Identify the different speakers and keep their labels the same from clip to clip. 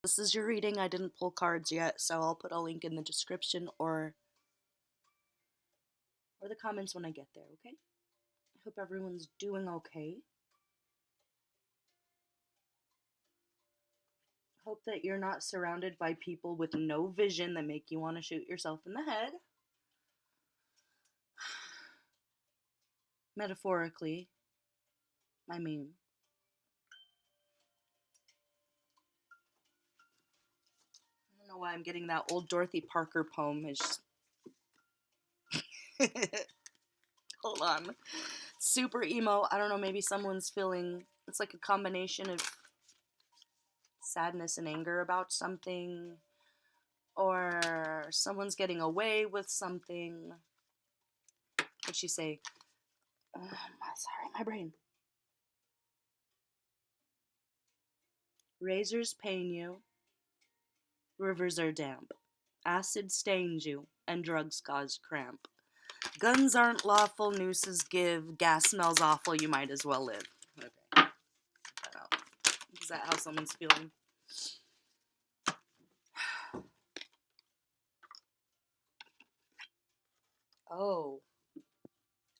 Speaker 1: This is your reading. I didn't pull cards yet, so I'll put a link in the description or the comments when I get there, okay? I hope everyone's doing okay. Hope that you're not surrounded by people with no vision that make you want to shoot yourself in the head. Metaphorically, I mean. I don't know why I'm getting that old Dorothy Parker poem. It's just hold on. Super emo. I don't know, maybe someone's feeling it's like a combination of sadness and anger about something, or someone's getting away with something. What'd she say? Sorry, my brain. Razors pain you, rivers are damp, acid stains you, and drugs cause cramp. Guns aren't lawful, nooses give, gas smells awful, you might as well live. Okay, get that out. Is that how someone's feeling? Oh.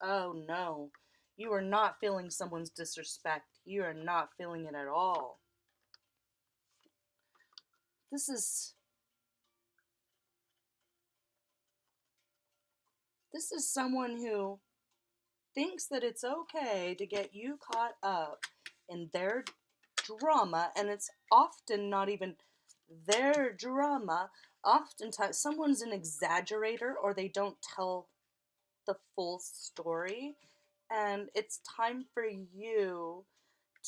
Speaker 1: Oh no. You are not feeling someone's disrespect. You are not feeling it at all. This is someone who thinks that it's okay to get you caught up in their drama, and it's often not even their drama. Oftentimes someone's an exaggerator, or they don't tell the full story, and it's time for you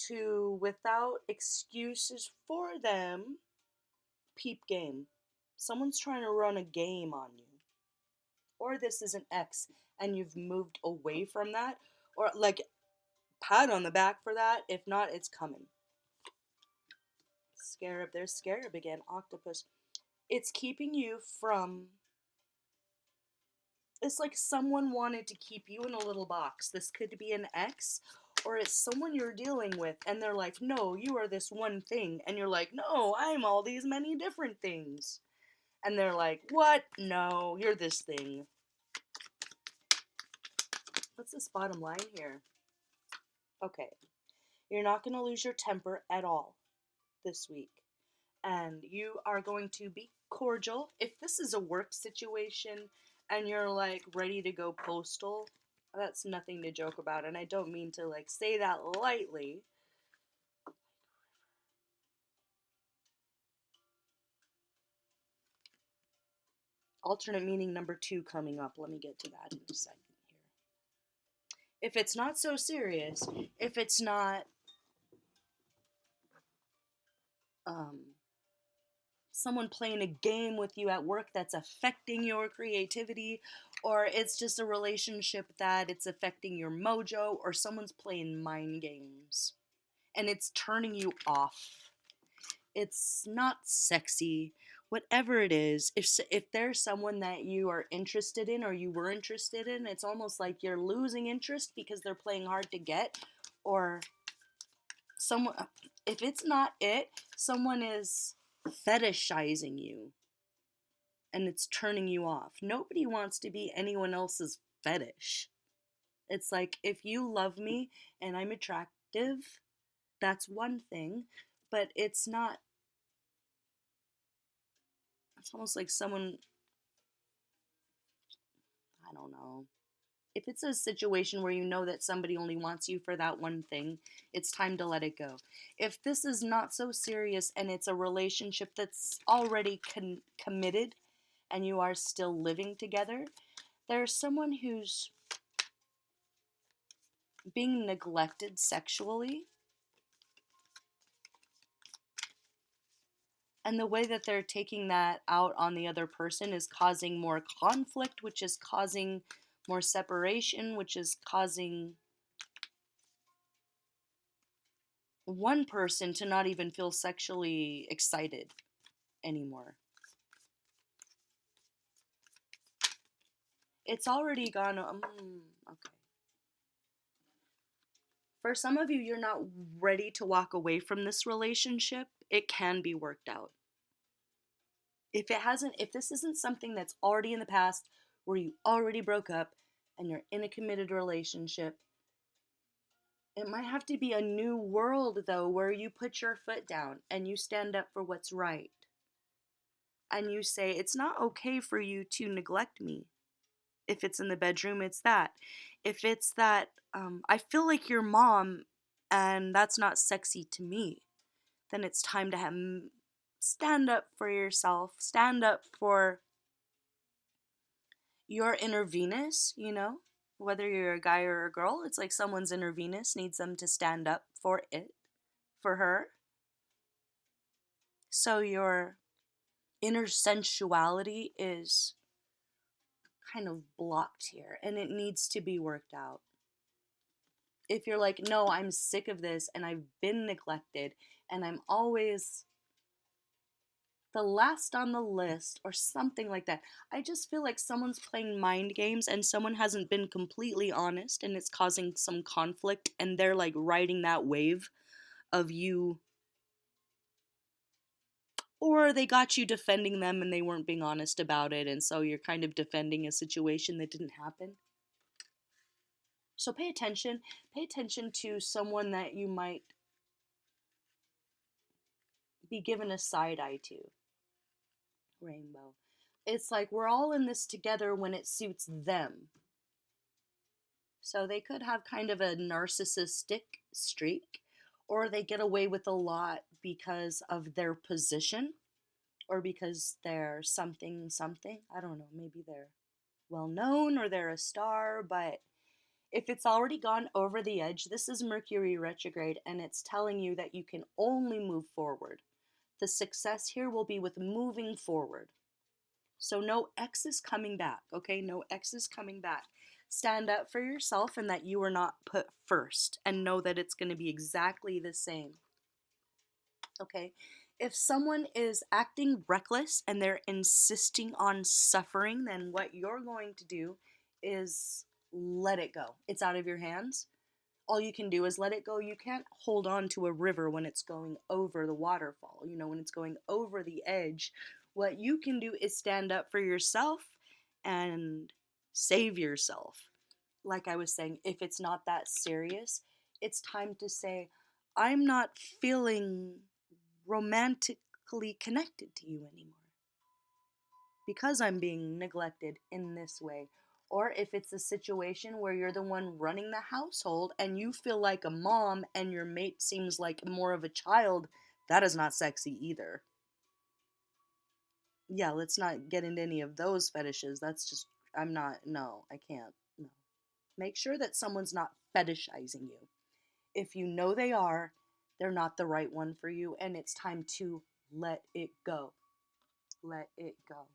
Speaker 1: to, without excuses for them, peep game. Someone's trying to run a game on you. Or this is an ex and you've moved away from that. Or, like, pat on the back for that. If not, it's coming. Scarab. There's Scarab again. Octopus. It's keeping you from. It's like someone wanted to keep you in a little box. This could be an ex, or it's someone you're dealing with, and they're like, no, you are this one thing. And you're like, no, I'm all these many different things. And they're like, what? No, you're this thing. What's this bottom line here? Okay, you're not going to lose your temper at all this week. And you are going to be cordial. If this is a work situation and you're like ready to go postal, that's nothing to joke about. And I don't mean to like say that lightly. Alternate meaning number 2 coming up. Let me get to that in a second here. If it's not so serious, if it's not someone playing a game with you at work that's affecting your creativity, or it's just a relationship that it's affecting your mojo, or someone's playing mind games and it's turning you off. It's not sexy. Whatever it is, if there's someone that you are interested in or you were interested in, it's almost like you're losing interest because they're playing hard to get, or someone, if it's not it, someone is fetishizing you and it's turning you off. Nobody wants to be anyone else's fetish. It's like, if you love me and I'm attractive, that's one thing, but it's not, it's almost like someone, I don't know. If it's a situation where you know that somebody only wants you for that one thing, it's time to let it go. If this is not so serious and it's a relationship that's already committed and you are still living together, there's someone who's being neglected sexually. And the way that they're taking that out on the other person is causing more conflict, which is causing more separation, which is causing one person to not even feel sexually excited anymore. It's already gone. Okay. For some of you, you're not ready to walk away from this relationship. It can be worked out. If this isn't something that's already in the past, where you already broke up and you're in a committed relationship, it might have to be a new world, though, where you put your foot down and you stand up for what's right. And you say, it's not okay for you to neglect me. If it's in the bedroom, it's that. If it's that, I feel like your mom and that's not sexy to me, then it's time to stand up for yourself, stand up for your inner Venus, whether you're a guy or a girl. It's like someone's inner Venus needs them to stand up for it, for her. So your inner sensuality is kind of blocked here and it needs to be worked out. If you're like, no, I'm sick of this and I've been neglected and I'm always the last on the list or something like that. I just feel like someone's playing mind games and someone hasn't been completely honest and it's causing some conflict and they're like riding that wave of you, or they got you defending them and they weren't being honest about it and so you're kind of defending a situation that didn't happen. So pay attention. Pay attention to someone that you might be given a side eye to. Rainbow. It's like we're all in this together when it suits them. So they could have kind of a narcissistic streak, or they get away with a lot because of their position, or because they're something something. I don't know, maybe they're well known or they're a star, but if it's already gone over the edge, this is Mercury retrograde and it's telling you that you can only move forward. The success here will be with moving forward. So no X is coming back, okay? No X is coming back. Stand up for yourself and that you are not put first and know that it's going to be exactly the same. Okay? If someone is acting reckless and they're insisting on suffering, then what you're going to do is let it go. It's out of your hands. All you can do is let it go. You can't hold on to a river when it's going over the waterfall, when it's going over the edge. What you can do is stand up for yourself and save yourself. Like I was saying, if it's not that serious, it's time to say, I'm not feeling romantically connected to you anymore because I'm being neglected in this way. Or if it's a situation where you're the one running the household and you feel like a mom and your mate seems like more of a child, that is not sexy either. Yeah, let's not get into any of those fetishes. That's just, no, I can't. No. Make sure that someone's not fetishizing you. If you know they are, they're not the right one for you, and it's time to let it go. Let it go.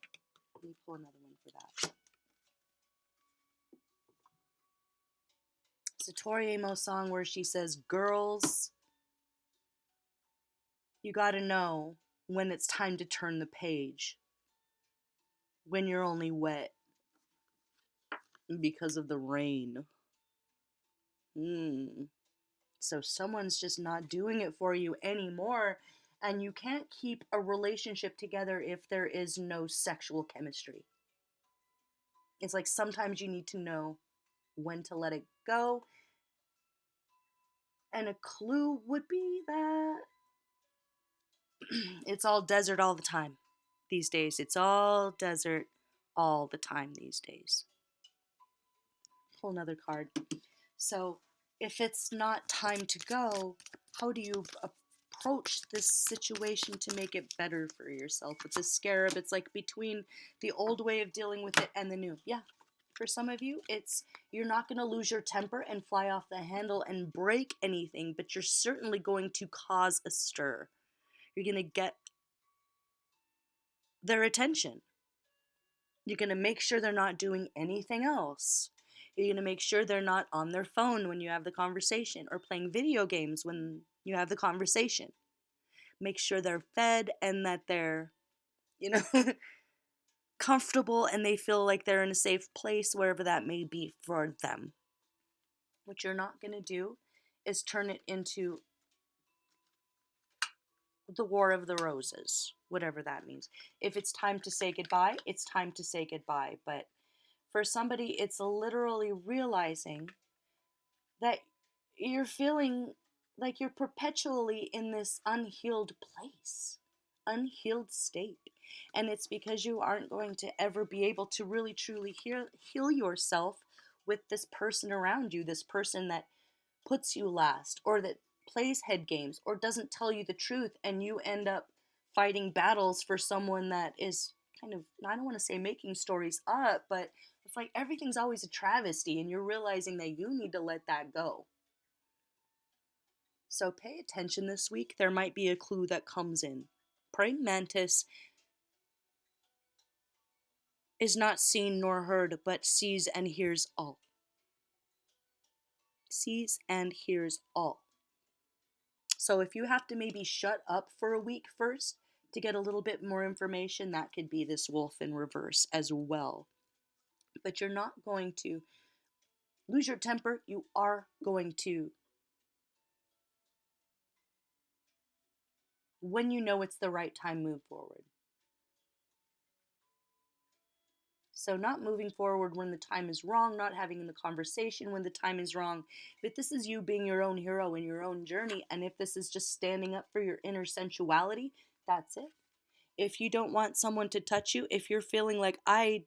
Speaker 1: Let me pull another one for that. It's a Tori Amos song where she says, girls, you gotta know when it's time to turn the page. When you're only wet because of the rain. So someone's just not doing it for you anymore, and you can't keep a relationship together if there is no sexual chemistry. It's like sometimes you need to know when to let it go. And a clue would be that it's all desert all the time these days. It's all desert all the time these days. Pull another card. So if it's not time to go, how do you approach this situation to make it better for yourself? With the scarab, it's like between the old way of dealing with it and the new. Yeah, for some of you, it's you're not going to lose your temper and fly off the handle and break anything, but you're certainly going to cause a stir. You're going to get their attention. You're going to make sure they're not doing anything else. You're going to make sure they're not on their phone when you have the conversation or playing video games when you have the conversation. Make sure they're fed and that they're, comfortable and they feel like they're in a safe place, wherever that may be for them. What you're not going to do is turn it into the War of the Roses, whatever that means. If it's time to say goodbye, it's time to say goodbye. But for somebody, it's literally realizing that you're feeling like you're perpetually in this unhealed place, unhealed state. And it's because you aren't going to ever be able to really truly heal yourself with this person around you, this person that puts you last, or that plays head games, or doesn't tell you the truth, and you end up fighting battles for someone that is kind of, I don't want to say making stories up, but it's like everything's always a travesty, and you're realizing that you need to let that go. So pay attention this week. There might be a clue that comes in. Praying mantis is not seen nor heard, but sees and hears all. Sees and hears all. So if you have to maybe shut up for a week first to get a little bit more information, that could be this wolf in reverse as well. But you're not going to lose your temper. You are going to, when you know it's the right time, move forward. So not moving forward when the time is wrong, not having the conversation when the time is wrong. But this is you being your own hero in your own journey. And if this is just standing up for your inner sensuality, that's it. If you don't want someone to touch you, if you're feeling like, I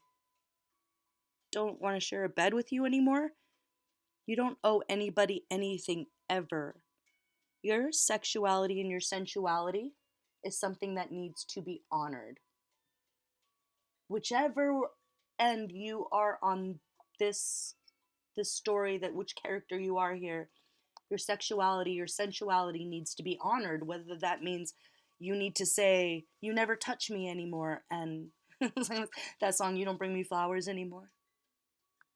Speaker 1: don't want to share a bed with you anymore, you don't owe anybody anything ever. Your sexuality and your sensuality is something that needs to be honored. Whichever end you are on this story, that which character you are here, your sexuality, your sensuality needs to be honored, whether that means you need to say, you never touch me anymore, and that song, you don't bring me flowers anymore.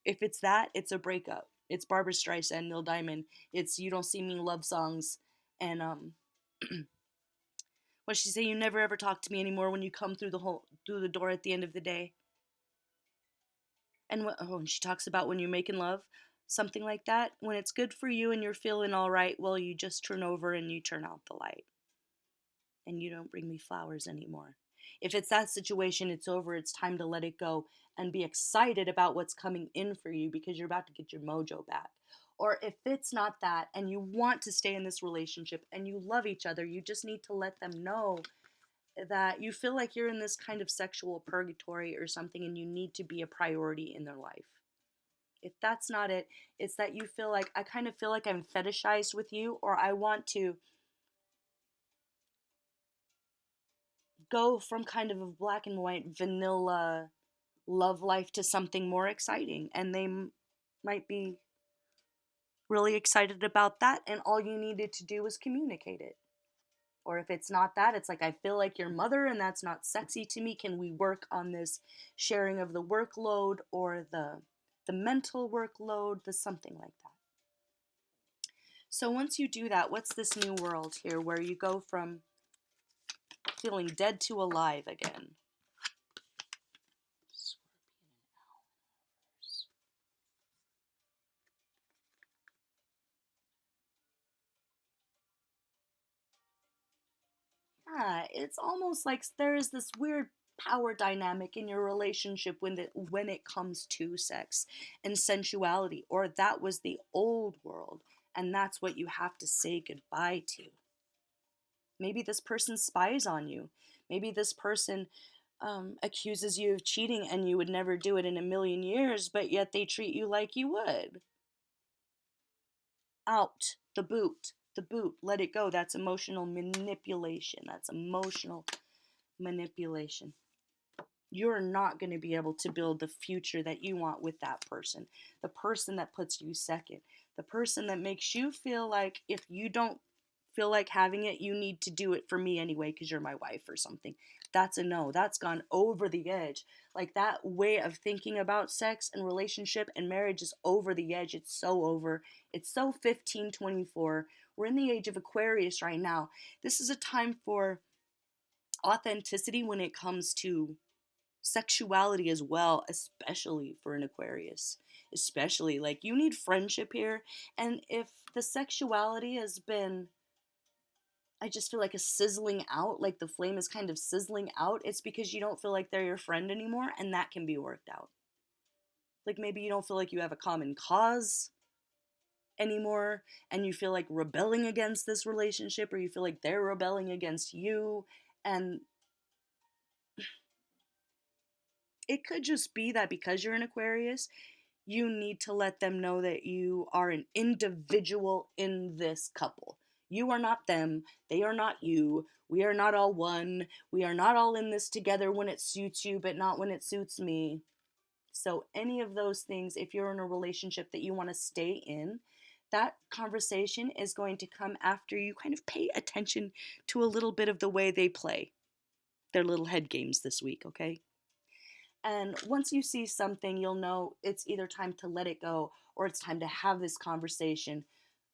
Speaker 1: If it's that, it's a breakup. It's Barbara Streisand, Neil Diamond. It's you don't see me love songs. And what she say? You never ever talk to me anymore when you come through the door at the end of the day. And and she talks about when you're making love, something like that. When it's good for you and you're feeling all right, well, you just turn over and you turn out the light. And you don't bring me flowers anymore. If it's that situation, it's over. It's time to let it go and be excited about what's coming in for you because you're about to get your mojo back. Or if it's not that and you want to stay in this relationship and you love each other, you just need to let them know that you feel like you're in this kind of sexual purgatory or something and you need to be a priority in their life. If that's not it, it's that you feel like, I kind of feel like I'm fetishized with you, or I want to go from kind of a black and white vanilla love life to something more exciting, and they might be really excited about that, and all you needed to do was communicate it. Or if it's not that, it's like, I feel like your mother and that's not sexy to me. Can we work on this sharing of the workload, or the mental workload, the something like that. So once you do that, what's this new world here where you go from feeling dead to alive again? Yeah, it's almost like there is this weird power dynamic in your relationship when it comes to sex and sensuality, or that was the old world and that's what you have to say goodbye to. Maybe this person spies on you. Maybe this person accuses you of cheating and you would never do it in a million years, but yet they treat you like you would. Out. The boot. The boot. Let it go. That's emotional manipulation. That's emotional manipulation. You're not going to be able to build the future that you want with that person. The person that puts you second. The person that makes you feel like if you don't feel like having it, you need to do it for me anyway because you're my wife or something. That's a no. That's gone over the edge. Like that way of thinking about sex and relationship and marriage is over the edge. It's so over. It's so 1524. We're in the age of Aquarius right now. This is a time for authenticity when it comes to sexuality as well, especially for an Aquarius. Especially, like, you need friendship here. And if the sexuality has been I just feel like a sizzling out, like the flame is kind of sizzling out. It's because you don't feel like they're your friend anymore, and that can be worked out. Like maybe you don't feel like you have a common cause anymore, and you feel like rebelling against this relationship, or you feel like they're rebelling against you. And it could just be that because you're an Aquarius, you need to let them know that you are an individual in this couple. You are not them. They are not you. We are not all one. We are not all in this together when it suits you, but not when it suits me. So, any of those things, if you're in a relationship that you want to stay in, that conversation is going to come after you kind of pay attention to a little bit of the way they play their little head games this week, okay? And once you see something, you'll know it's either time to let it go or it's time to have this conversation.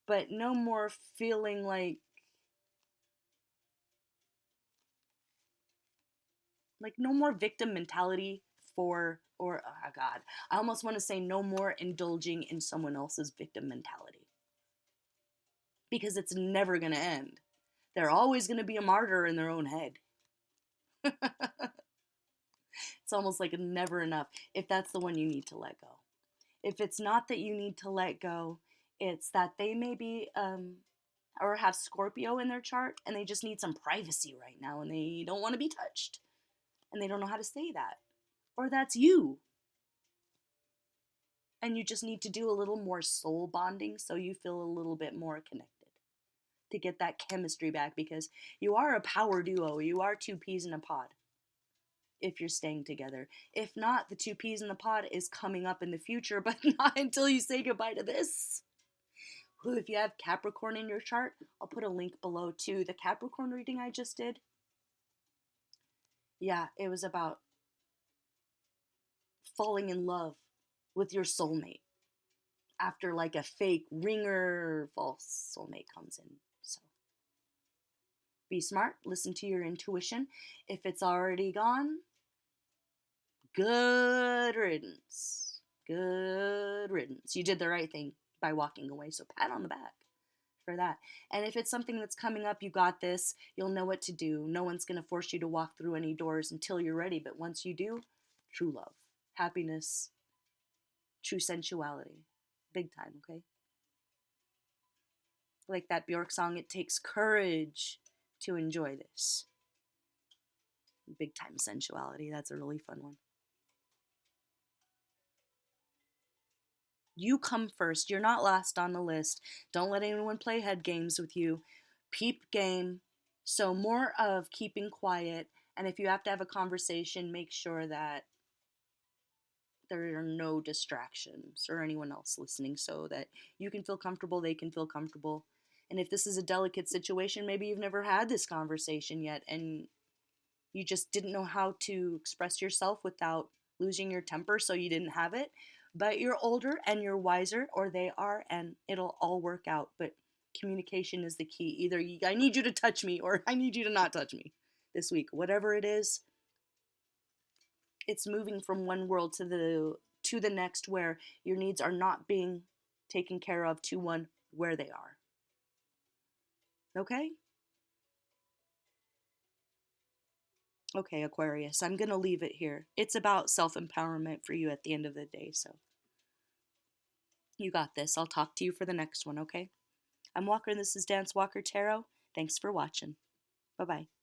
Speaker 1: But no more feeling like no more victim mentality for or oh god. I almost want to say no more indulging in someone else's victim mentality because it's never going to end. They're always going to be a martyr in their own head. It's almost like never enough if that's the one you need to let go. If it's not that you need to let go, it's that they may be or have Scorpio in their chart and they just need some privacy right now and they don't want to be touched and they don't know how to say that. Or that's you and you just need to do a little more soul bonding so you feel a little bit more connected to get that chemistry back because you are a power duo. You are two peas in a pod if you're staying together. If not, the two peas in the pod is coming up in the future, but not until you say goodbye to this. If you have Capricorn in your chart, I'll put a link below to the Capricorn reading I just did. Yeah, it was about falling in love with your soulmate after like a fake ringer false soulmate comes in. So be smart, listen to your intuition. If it's already gone, good riddance. Good riddance. You did the right thing by walking away, so pat on the back for that. And if it's something that's coming up, you got this. You'll know what to do. No one's going to force you to walk through any doors until you're ready, but once you do, true love, happiness, true sensuality. Big time, okay? Like that Bjork song, it takes courage to enjoy this. Big time sensuality. That's a really fun one. You come first. You're not last on the list. Don't let anyone play head games with you. Peep game. So, more of keeping quiet. And if you have to have a conversation, make sure that there are no distractions or anyone else listening so that you can feel comfortable, they can feel comfortable. And if this is a delicate situation, maybe you've never had this conversation yet and you just didn't know how to express yourself without losing your temper, so you didn't have it. But you're older and you're wiser, or they are, and it'll all work out. But communication is the key. Either I need you to touch me or I need you to not touch me this week. Whatever it is, it's moving from one world to the next where your needs are not being taken care of to one where they are. Okay? Okay, Aquarius, I'm going to leave it here. It's about self empowerment for you at the end of the day, so you got this. I'll talk to you for the next one, okay? I'm Walker, and this is Dance Walker Tarot. Thanks for watching. Bye bye.